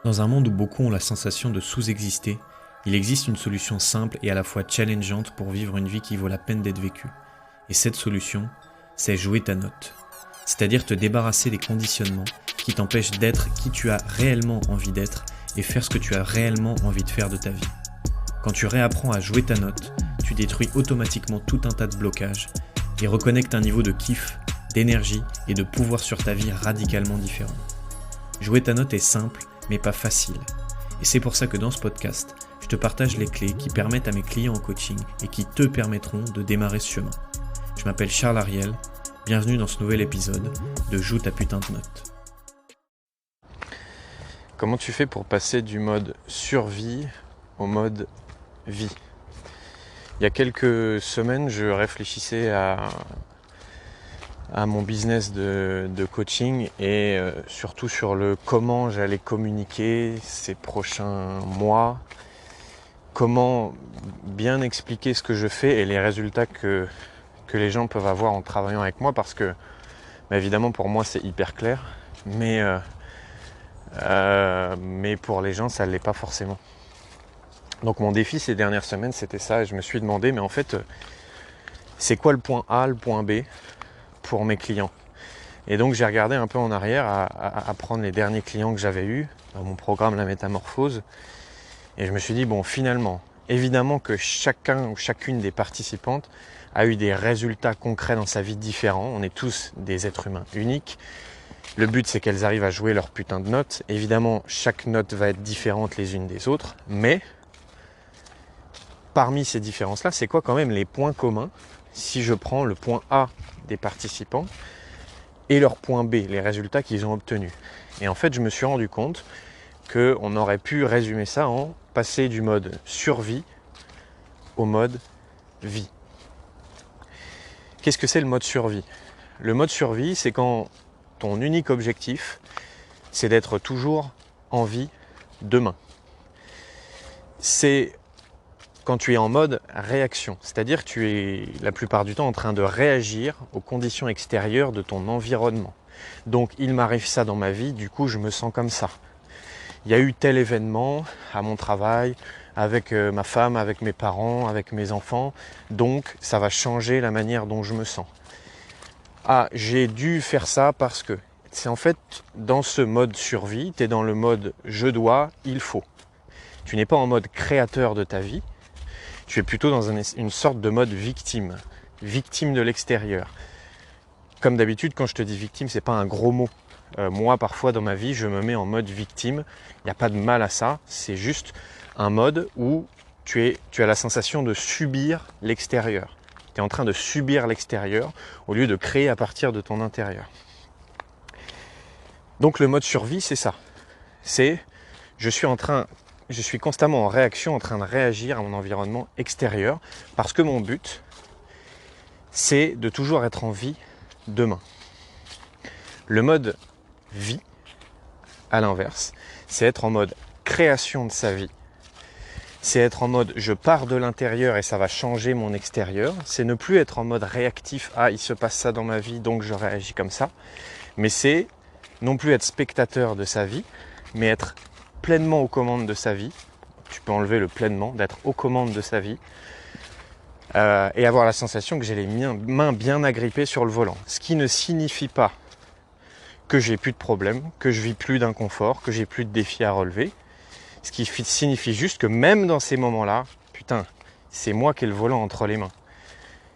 Dans un monde où beaucoup ont la sensation de sous-exister, il existe une solution simple et à la fois challengeante pour vivre une vie qui vaut la peine d'être vécue. Et cette solution, c'est jouer ta note. C'est-à-dire te débarrasser des conditionnements qui t'empêchent d'être qui tu as réellement envie d'être et faire ce que tu as réellement envie de faire de ta vie. Quand tu réapprends à jouer ta note, tu détruis automatiquement tout un tas de blocages et reconnectes un niveau de kiff, d'énergie et de pouvoir sur ta vie radicalement différent. Jouer ta note est simple, mais pas facile. Et c'est pour ça que dans ce podcast, je te partage les clés qui permettent à mes clients en coaching et qui te permettront de démarrer ce chemin. Je m'appelle Charles Ariel, bienvenue dans ce nouvel épisode de Joue ta putain de note. Comment tu fais pour passer du mode survie au mode vie ? Il y a quelques semaines, je réfléchissais à mon business de coaching et surtout sur le comment j'allais communiquer ces prochains mois, comment bien expliquer ce que je fais et les résultats que les gens peuvent avoir en travaillant avec moi, parce que évidemment pour moi c'est hyper clair, mais pour les gens ça ne l'est pas forcément. Donc mon défi ces dernières semaines c'était ça, et je me suis demandé mais en fait c'est quoi le point A, le point B pour mes clients. Et donc j'ai regardé un peu en arrière à prendre les derniers clients que j'avais eus dans mon programme La Métamorphose, et je me suis dit bon, finalement, évidemment que chacun ou chacune des participantes a eu des résultats concrets dans sa vie différents. On est tous des êtres humains uniques. Le but c'est qu'elles arrivent à jouer leur putain de notes. Évidemment chaque note va être différente les unes des autres, mais parmi ces différences-là, c'est quoi quand même les points communs si je prends le point A des participants et leur point B, les résultats qu'ils ont obtenus. Et en fait, je me suis rendu compte qu'on aurait pu résumer ça en passer du mode survie au mode vie. Qu'est-ce que c'est le mode survie ? Le mode survie, c'est quand ton unique objectif, c'est d'être toujours en vie demain. C'est quand tu es en mode réaction, c'est-à-dire que tu es la plupart du temps en train de réagir aux conditions extérieures de ton environnement. Donc il m'arrive ça dans ma vie, du coup je me sens comme ça. Il y a eu tel événement à mon travail, avec ma femme, avec mes parents, avec mes enfants, donc ça va changer la manière dont je me sens. Ah, j'ai dû faire ça parce que... C'est en fait dans ce mode survie, tu es dans le mode je dois, il faut. Tu n'es pas en mode créateur de ta vie, tu es plutôt dans une sorte de mode victime de l'extérieur. Comme d'habitude, quand je te dis victime, c'est pas un gros mot. Moi, parfois dans ma vie, je me mets en mode victime. Il n'y a pas de mal à ça. C'est juste un mode où tu as la sensation de subir l'extérieur. Tu es en train de subir l'extérieur au lieu de créer à partir de ton intérieur. Donc le mode survie, c'est ça. C'est je suis constamment en réaction, en train de réagir à mon environnement extérieur, parce que mon but, c'est de toujours être en vie demain. Le mode vie, à l'inverse, c'est être en mode création de sa vie. C'est être en mode je pars de l'intérieur et ça va changer mon extérieur. C'est ne plus être en mode réactif, ah il se passe ça dans ma vie donc je réagis comme ça. Mais c'est non plus être spectateur de sa vie, mais être pleinement aux commandes de sa vie. Tu peux enlever le pleinement, d'être aux commandes de sa vie et avoir la sensation que j'ai les mains bien agrippées sur le volant. Ce qui ne signifie pas que j'ai plus de problèmes, que je vis plus d'inconfort, que j'ai plus de défis à relever. Ce qui signifie juste que même dans ces moments-là, putain, c'est moi qui ai le volant entre les mains.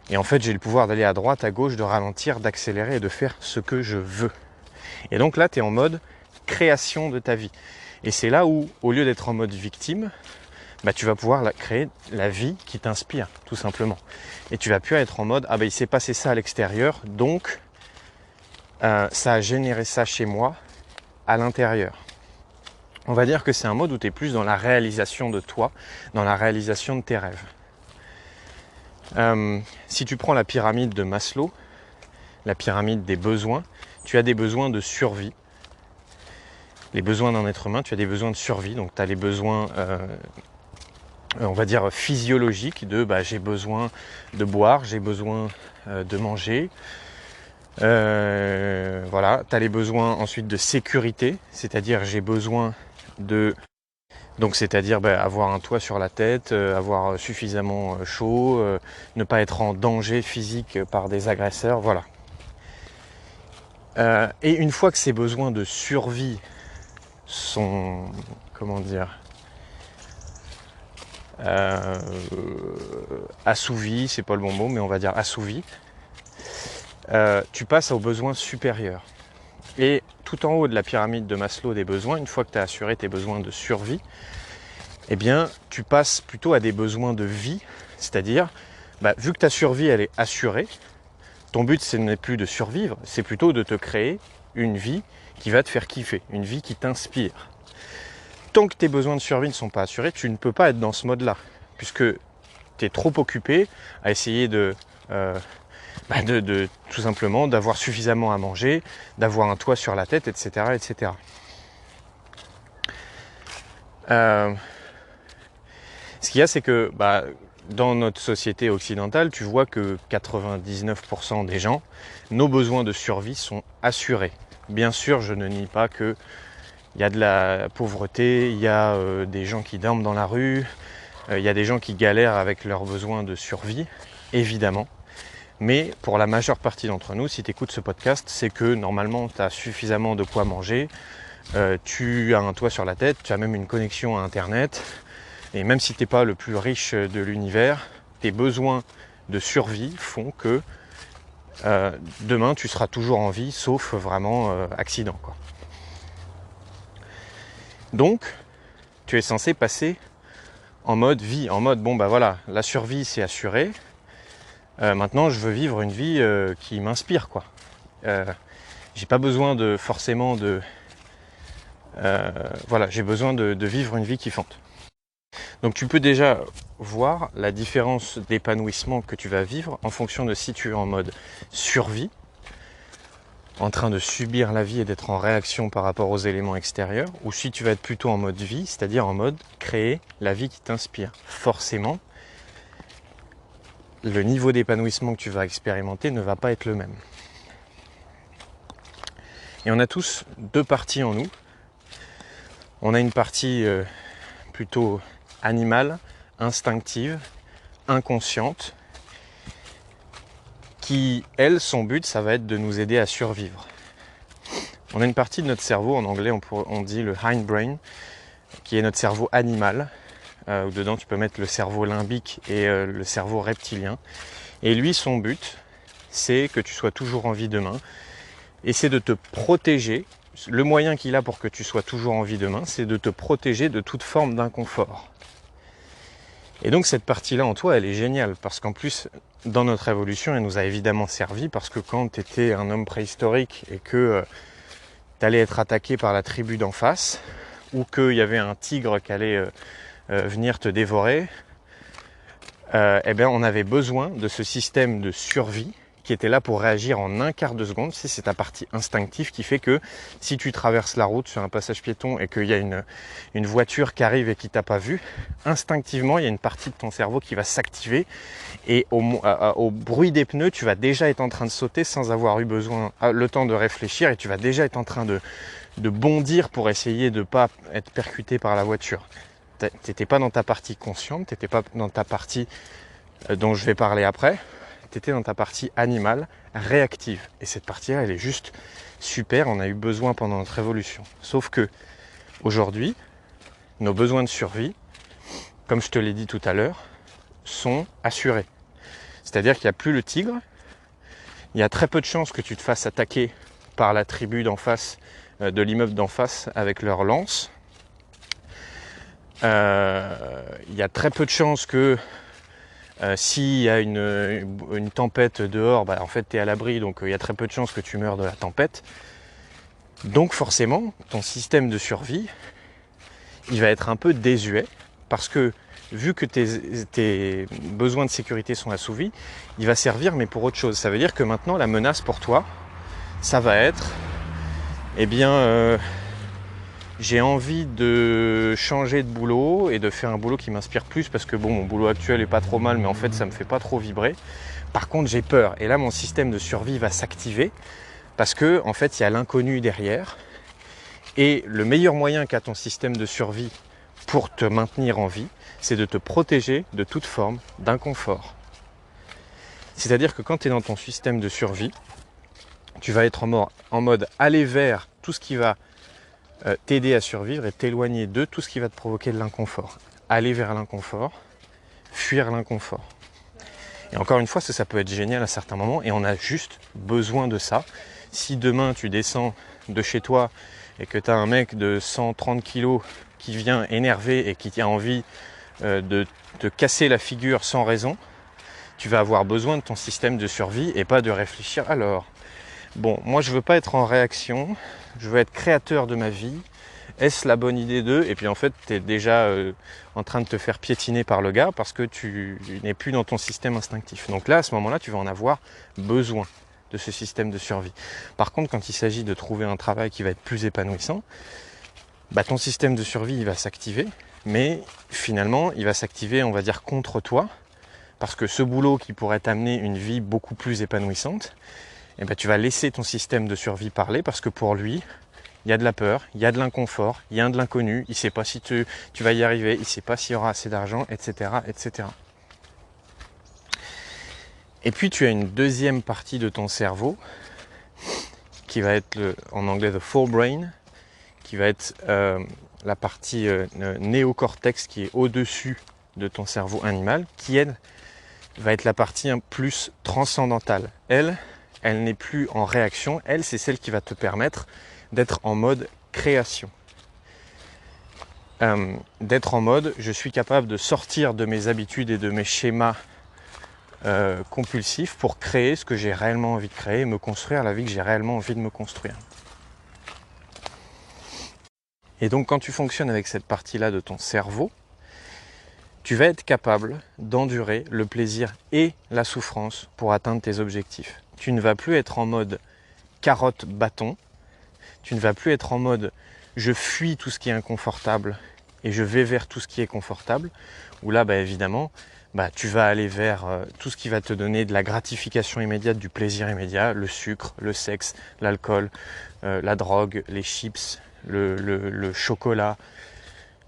Et en fait, j'ai le pouvoir d'aller à droite, à gauche, de ralentir, d'accélérer et de faire ce que je veux. Et donc là, tu es en mode création de ta vie. Et c'est là où, au lieu d'être en mode victime, tu vas pouvoir créer la vie qui t'inspire, tout simplement. Et tu vas plus être en mode, il s'est passé ça à l'extérieur, donc ça a généré ça chez moi, à l'intérieur. On va dire que c'est un mode où tu es plus dans la réalisation de toi, dans la réalisation de tes rêves. Si tu prends la pyramide de Maslow, la pyramide des besoins, tu as des besoins de survie. Les besoins d'un être humain, tu as des besoins de survie, donc tu as les besoins, on va dire, physiologiques, de j'ai besoin de boire, j'ai besoin de manger. Voilà, tu as les besoins ensuite de sécurité, c'est-à-dire j'ai besoin Donc c'est-à-dire avoir un toit sur la tête, avoir suffisamment chaud, ne pas être en danger physique par des agresseurs, voilà. Et une fois que ces besoins de survie sont, assouvis, c'est pas le bon mot, mais on va dire assouvis, tu passes aux besoins supérieurs. Et tout en haut de la pyramide de Maslow des besoins, une fois que tu as assuré tes besoins de survie, eh bien, tu passes plutôt à des besoins de vie, c'est-à-dire, vu que ta survie elle est assurée, ton but ce n'est plus de survivre, c'est plutôt de te créer une vie qui va te faire kiffer, une vie qui t'inspire. Tant que tes besoins de survie ne sont pas assurés, tu ne peux pas être dans ce mode-là, puisque tu es trop occupé à essayer de tout simplement d'avoir suffisamment à manger, d'avoir un toit sur la tête, etc. etc. Ce qu'il y a, c'est que dans notre société occidentale, tu vois que 99% des gens, nos besoins de survie sont assurés. Bien sûr, je ne nie pas qu'il y a de la pauvreté, il y a des gens qui dorment dans la rue, il y a des gens qui galèrent avec leurs besoins de survie, évidemment. Mais pour la majeure partie d'entre nous, si tu écoutes ce podcast, c'est que normalement tu as suffisamment de quoi manger, tu as un toit sur la tête, tu as même une connexion à Internet. Et même si tu n'es pas le plus riche de l'univers, tes besoins de survie font que demain tu seras toujours en vie, sauf vraiment accident, quoi. Donc, tu es censé passer en mode vie, en mode la survie c'est assuré. Maintenant, je veux vivre une vie qui m'inspire, quoi. J'ai pas besoin j'ai besoin de vivre une vie kiffante. Donc tu peux déjà voir la différence d'épanouissement que tu vas vivre en fonction de si tu es en mode survie, en train de subir la vie et d'être en réaction par rapport aux éléments extérieurs, ou si tu vas être plutôt en mode vie, c'est-à-dire en mode créer la vie qui t'inspire. Forcément, le niveau d'épanouissement que tu vas expérimenter ne va pas être le même. Et on a tous deux parties en nous. On a une partie plutôt animale, instinctive, inconsciente, qui, elle, son but, ça va être de nous aider à survivre. On a une partie de notre cerveau, en anglais on dit le hindbrain, qui est notre cerveau animal, où dedans tu peux mettre le cerveau limbique et le cerveau reptilien. Et lui, son but, c'est que tu sois toujours en vie demain, et c'est de te protéger. Le moyen qu'il a pour que tu sois toujours en vie demain, c'est de te protéger de toute forme d'inconfort. Et donc cette partie-là en toi, elle est géniale, parce qu'en plus, dans notre évolution, elle nous a évidemment servi, parce que quand tu étais un homme préhistorique et que tu allais être attaqué par la tribu d'en face, ou qu'il y avait un tigre qui allait venir te dévorer, on avait besoin de ce système de survie qui était là pour réagir en un quart de seconde. C'est ta partie instinctive qui fait que si tu traverses la route sur un passage piéton et qu'il y a une voiture qui arrive et qui t'a pas vu, instinctivement il y a une partie de ton cerveau qui va s'activer et au bruit des pneus tu vas déjà être en train de sauter sans avoir eu besoin le temps de réfléchir, et tu vas déjà être en train de bondir pour essayer de ne pas être percuté par la voiture. T'étais pas dans ta partie consciente, t'étais pas dans ta partie dont je vais parler après. Tu étais dans ta partie animale, réactive. Et cette partie-là, elle est juste super, on a eu besoin pendant notre évolution. Sauf que, aujourd'hui, nos besoins de survie, comme je te l'ai dit tout à l'heure, sont assurés. C'est-à-dire qu'il n'y a plus le tigre, il y a très peu de chances que tu te fasses attaquer par la tribu d'en face, de l'immeuble d'en face, avec leur lance. Il y a très peu de chances que s'il y a une tempête dehors, en fait tu es à l'abri, donc il y a très peu de chances que tu meurs de la tempête. Donc forcément, ton système de survie, il va être un peu désuet, parce que vu que tes besoins de sécurité sont assouvis, il va servir mais pour autre chose. Ça veut dire que maintenant la menace pour toi, ça va être, j'ai envie de changer de boulot et de faire un boulot qui m'inspire plus, parce que mon boulot actuel est pas trop mal, mais en fait ça me fait pas trop vibrer. Par contre j'ai peur, et là mon système de survie va s'activer, parce que en fait il y a l'inconnu derrière, Et le meilleur moyen qu'a ton système de survie pour te maintenir en vie, c'est de te protéger de toute forme d'inconfort. C'est-à-dire que quand tu es dans ton système de survie, tu vas être en mode aller vers tout ce qui va t'aider à survivre et t'éloigner de tout ce qui va te provoquer de l'inconfort. Aller vers l'inconfort, fuir l'inconfort. Et encore une fois, ça peut être génial à certains moments et on a juste besoin de ça. Si demain tu descends de chez toi et que tu as un mec de 130 kg qui vient énervé et qui a envie de te casser la figure sans raison, tu vas avoir besoin de ton système de survie et pas de réfléchir alors. Bon, moi je veux pas être en réaction, je veux être créateur de ma vie. Est-ce la bonne idée d'eux? Et puis en fait, tu es déjà en train de te faire piétiner par le gars parce que tu n'es plus dans ton système instinctif. Donc là, à ce moment-là, tu vas en avoir besoin de ce système de survie. Par contre, quand il s'agit de trouver un travail qui va être plus épanouissant, ton système de survie il va s'activer, mais finalement, il va s'activer, on va dire, contre toi, parce que ce boulot qui pourrait t'amener une vie beaucoup plus épanouissante, tu vas laisser ton système de survie parler parce que pour lui, il y a de la peur, il y a de l'inconfort, il y a de l'inconnu, il ne sait pas si tu vas y arriver, il ne sait pas s'il y aura assez d'argent, etc., etc. Et puis tu as une deuxième partie de ton cerveau qui va être en anglais the forebrain, qui va être la partie néocortex qui est au-dessus de ton cerveau animal, qui elle va être la partie plus transcendantale. Elle n'est plus en réaction, elle c'est celle qui va te permettre d'être en mode création. D'être en mode je suis capable de sortir de mes habitudes et de mes schémas compulsifs pour créer ce que j'ai réellement envie de créer, me construire la vie que j'ai réellement envie de me construire. Et donc quand tu fonctionnes avec cette partie-là de ton cerveau, tu vas être capable d'endurer le plaisir et la souffrance pour atteindre tes objectifs. Tu ne vas plus être en mode carotte-bâton, tu ne vas plus être en mode je fuis tout ce qui est inconfortable et je vais vers tout ce qui est confortable, où là évidemment tu vas aller vers tout ce qui va te donner de la gratification immédiate, du plaisir immédiat, le sucre, le sexe, l'alcool, la drogue, les chips, le chocolat,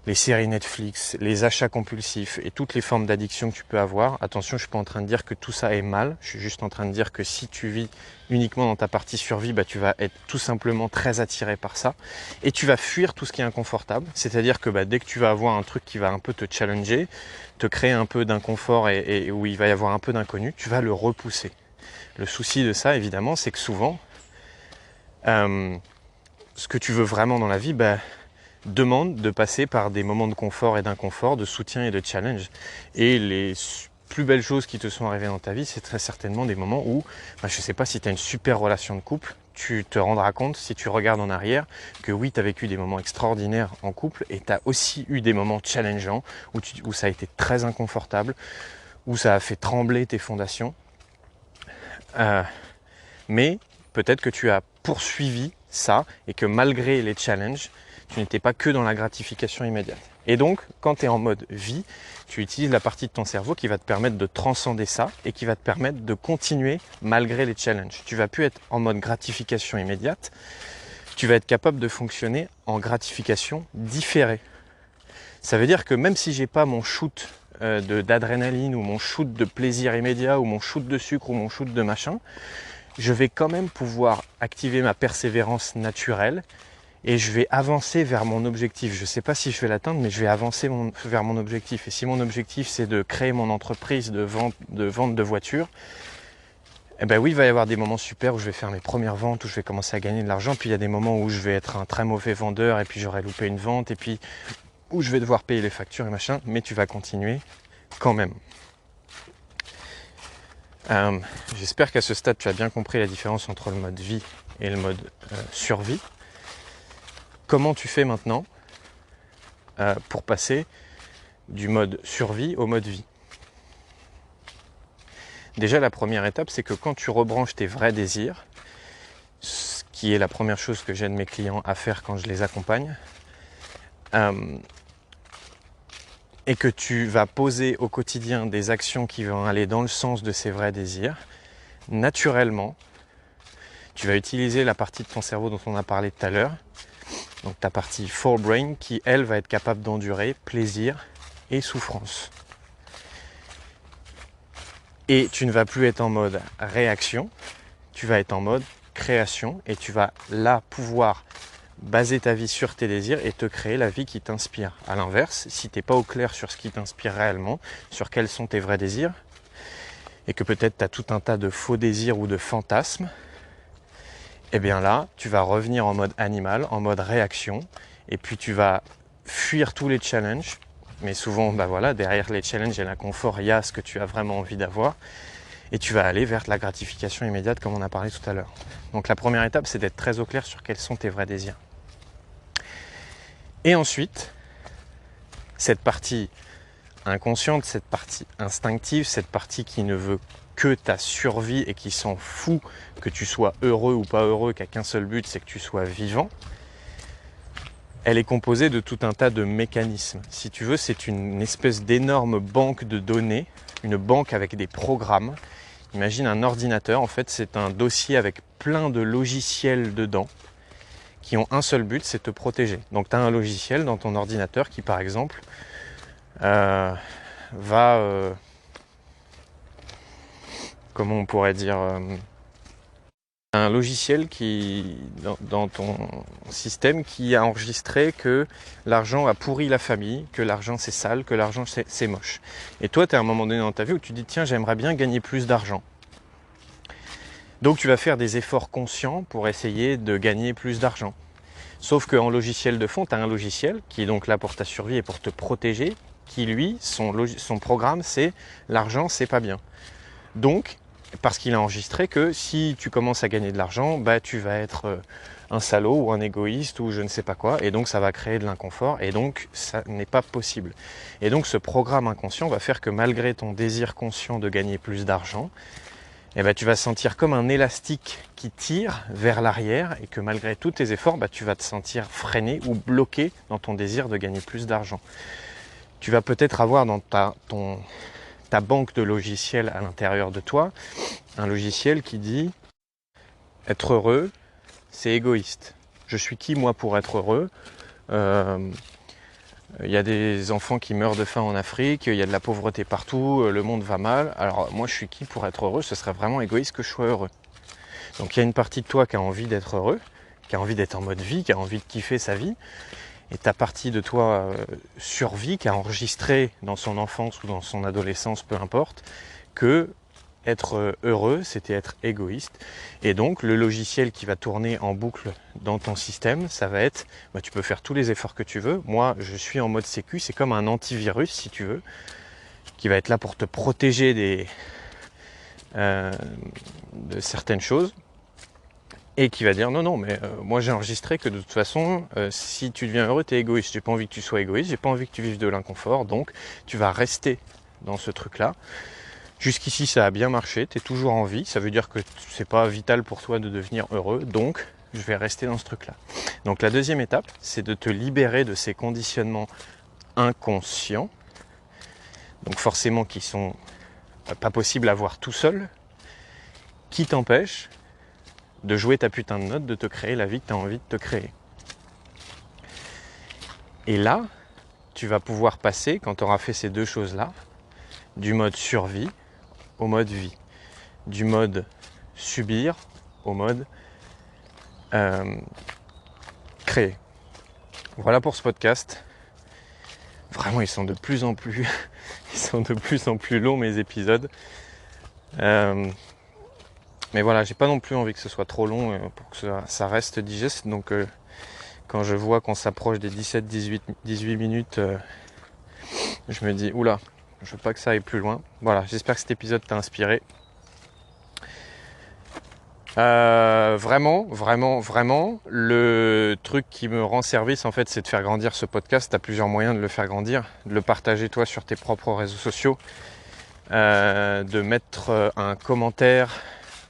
les séries Netflix, les achats compulsifs et toutes les formes d'addiction que tu peux avoir. Attention, je ne suis pas en train de dire que tout ça est mal, je suis juste en train de dire que si tu vis uniquement dans ta partie survie, tu vas être tout simplement très attiré par ça et tu vas fuir tout ce qui est inconfortable. C'est-à-dire que dès que tu vas avoir un truc qui va un peu te challenger, te créer un peu d'inconfort et où il va y avoir un peu d'inconnu, tu vas le repousser. Le souci de ça, évidemment, c'est que souvent, ce que tu veux vraiment dans la vie, demande de passer par des moments de confort et d'inconfort, de soutien et de challenge. Et les plus belles choses qui te sont arrivées dans ta vie, c'est très certainement des moments où, je ne sais pas si tu as une super relation de couple, tu te rendras compte, si tu regardes en arrière, que oui, tu as vécu des moments extraordinaires en couple et tu as aussi eu des moments challengeants où ça a été très inconfortable, où ça a fait trembler tes fondations. Mais peut-être que tu as poursuivi ça et que malgré les challenges, tu n'étais pas que dans la gratification immédiate. Et donc, quand tu es en mode vie, tu utilises la partie de ton cerveau qui va te permettre de transcender ça et qui va te permettre de continuer malgré les challenges. Tu ne vas plus être en mode gratification immédiate, tu vas être capable de fonctionner en gratification différée. Ça veut dire que même si j'ai pas mon shoot d'adrénaline ou mon shoot de plaisir immédiat ou mon shoot de sucre ou mon shoot de machin, je vais quand même pouvoir activer ma persévérance naturelle et je vais avancer vers mon objectif. Je ne sais pas si je vais l'atteindre, mais je vais avancer vers mon objectif. Et si mon objectif, c'est de créer mon entreprise de vente de voitures, oui, il va y avoir des moments super où je vais faire mes premières ventes, où je vais commencer à gagner de l'argent. Puis il y a des moments où je vais être un très mauvais vendeur et puis j'aurai loupé une vente et puis où je vais devoir payer les factures et machin. Mais tu vas continuer quand même. J'espère qu'à ce stade, tu as bien compris la différence entre le mode vie et le mode survie. Comment tu fais maintenant pour passer du mode survie au mode vie? Déjà, la première étape, c'est que quand tu rebranches tes vrais désirs, ce qui est la première chose que j'aide mes clients à faire quand je les accompagne, et que tu vas poser au quotidien des actions qui vont aller dans le sens de ces vrais désirs, naturellement, tu vas utiliser la partie de ton cerveau dont on a parlé tout à l'heure, Donc ta partie forebrain qui, elle, va être capable d'endurer plaisir et souffrance. Et tu ne vas plus être en mode réaction, tu vas être en mode création et tu vas là pouvoir baser ta vie sur tes désirs et te créer la vie qui t'inspire. À l'inverse, si tu n'es pas au clair sur ce qui t'inspire réellement, sur quels sont tes vrais désirs, et que peut-être tu as tout un tas de faux désirs ou de fantasmes, et bien là, tu vas revenir en mode animal, en mode réaction, et puis tu vas fuir tous les challenges. Mais souvent, derrière les challenges et l'inconfort, il y a ce que tu as vraiment envie d'avoir. Et tu vas aller vers la gratification immédiate comme on a parlé tout à l'heure. Donc la première étape, c'est d'être très au clair sur quels sont tes vrais désirs. Et ensuite, cette partie inconsciente, cette partie instinctive, cette partie qui ne veut que ta survie et qui s'en fout que tu sois heureux ou pas heureux, qui n'a qu'un seul but, c'est que tu sois vivant, elle est composée de tout un tas de mécanismes. Si tu veux, c'est une espèce d'énorme banque de données, une banque avec des programmes. Imagine un ordinateur, en fait, c'est un dossier avec plein de logiciels dedans qui ont un seul but, c'est te protéger. Donc tu as un logiciel dans ton ordinateur qui, par exemple, comment on pourrait dire, un logiciel qui, dans ton système, qui a enregistré que l'argent a pourri la famille, que l'argent c'est sale, que l'argent c'est moche. Et toi, tu es à un moment donné dans ta vie où tu dis, tiens, j'aimerais bien gagner plus d'argent. Donc tu vas faire des efforts conscients pour essayer de gagner plus d'argent. Sauf qu'en logiciel de fond, tu as un logiciel qui est donc là pour ta survie et pour te protéger, qui lui, son programme, c'est l'argent, c'est pas bien. Donc, parce qu'il a enregistré que si tu commences à gagner de l'argent, tu vas être un salaud ou un égoïste ou je ne sais pas quoi, et donc ça va créer de l'inconfort, et donc ça n'est pas possible. Et donc ce programme inconscient va faire que malgré ton désir conscient de gagner plus d'argent, tu vas sentir comme un élastique qui tire vers l'arrière et que malgré tous tes efforts, tu vas te sentir freiné ou bloqué dans ton désir de gagner plus d'argent. Tu vas peut-être avoir dans ta banque de logiciels à l'intérieur de toi, un logiciel qui dit « Être heureux, c'est égoïste. Je suis qui moi pour être heureux ? Il y a des enfants qui meurent de faim en Afrique, il y a de la pauvreté partout, le monde va mal. Alors moi je suis qui pour être heureux ? Ce serait vraiment égoïste que je sois heureux. » Donc il y a une partie de toi qui a envie d'être heureux, qui a envie d'être en mode vie, qui a envie de kiffer sa vie. Et ta partie de toi survie qui a enregistré dans son enfance ou dans son adolescence, peu importe, que être heureux, c'était être égoïste. Et donc le logiciel qui va tourner en boucle dans ton système, ça va être, tu peux faire tous les efforts que tu veux. Moi, je suis en mode sécu, c'est comme un antivirus, si tu veux, qui va être là pour te protéger de certaines choses. Et qui va dire non, mais moi j'ai enregistré que de toute façon, si tu deviens heureux, tu es égoïste. J'ai pas envie que tu sois égoïste, j'ai pas envie que tu vives de l'inconfort, donc tu vas rester dans ce truc-là. Jusqu'ici, ça a bien marché, tu es toujours en vie, ça veut dire que c'est pas vital pour toi de devenir heureux, donc je vais rester dans ce truc-là. Donc la deuxième étape, c'est de te libérer de ces conditionnements inconscients, donc forcément qui sont pas possibles à voir tout seul, qui t'empêchent de jouer ta putain de note, de te créer la vie que tu as envie de te créer. Et là, tu vas pouvoir passer, quand tu auras fait ces deux choses-là, du mode survie au mode vie. Du mode subir au mode créer. Voilà pour ce podcast. Vraiment, ils sont de plus en plus longs, mes épisodes. Mais voilà, j'ai pas non plus envie que ce soit trop long pour que ça reste digeste. Donc quand je vois qu'on s'approche des 17-18 minutes, je me dis oula, je veux pas que ça aille plus loin. Voilà, j'espère que cet épisode t'a inspiré. Vraiment, le truc qui me rend service en fait, c'est de faire grandir ce podcast. Tu as plusieurs moyens de le faire grandir, de le partager toi sur tes propres réseaux sociaux, de mettre un commentaire,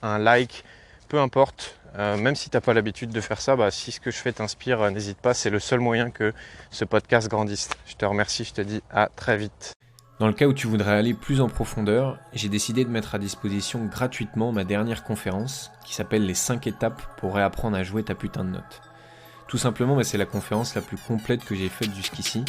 un like, peu importe, même si tu n'as pas l'habitude de faire ça, si ce que je fais t'inspire, n'hésite pas, c'est le seul moyen que ce podcast grandisse. Je te remercie, je te dis à très vite. Dans le cas où tu voudrais aller plus en profondeur, j'ai décidé de mettre à disposition gratuitement ma dernière conférence qui s'appelle les 5 étapes pour réapprendre à jouer ta putain de note. Tout simplement, c'est la conférence la plus complète que j'ai faite jusqu'ici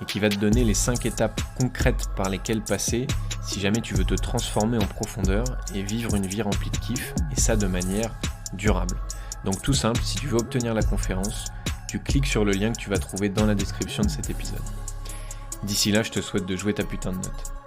et qui va te donner les 5 étapes concrètes par lesquelles passer si jamais tu veux te transformer en profondeur et vivre une vie remplie de kiff, et ça de manière durable. Donc tout simple, si tu veux obtenir la conférence, tu cliques sur le lien que tu vas trouver dans la description de cet épisode. D'ici là, je te souhaite de jouer ta putain de note.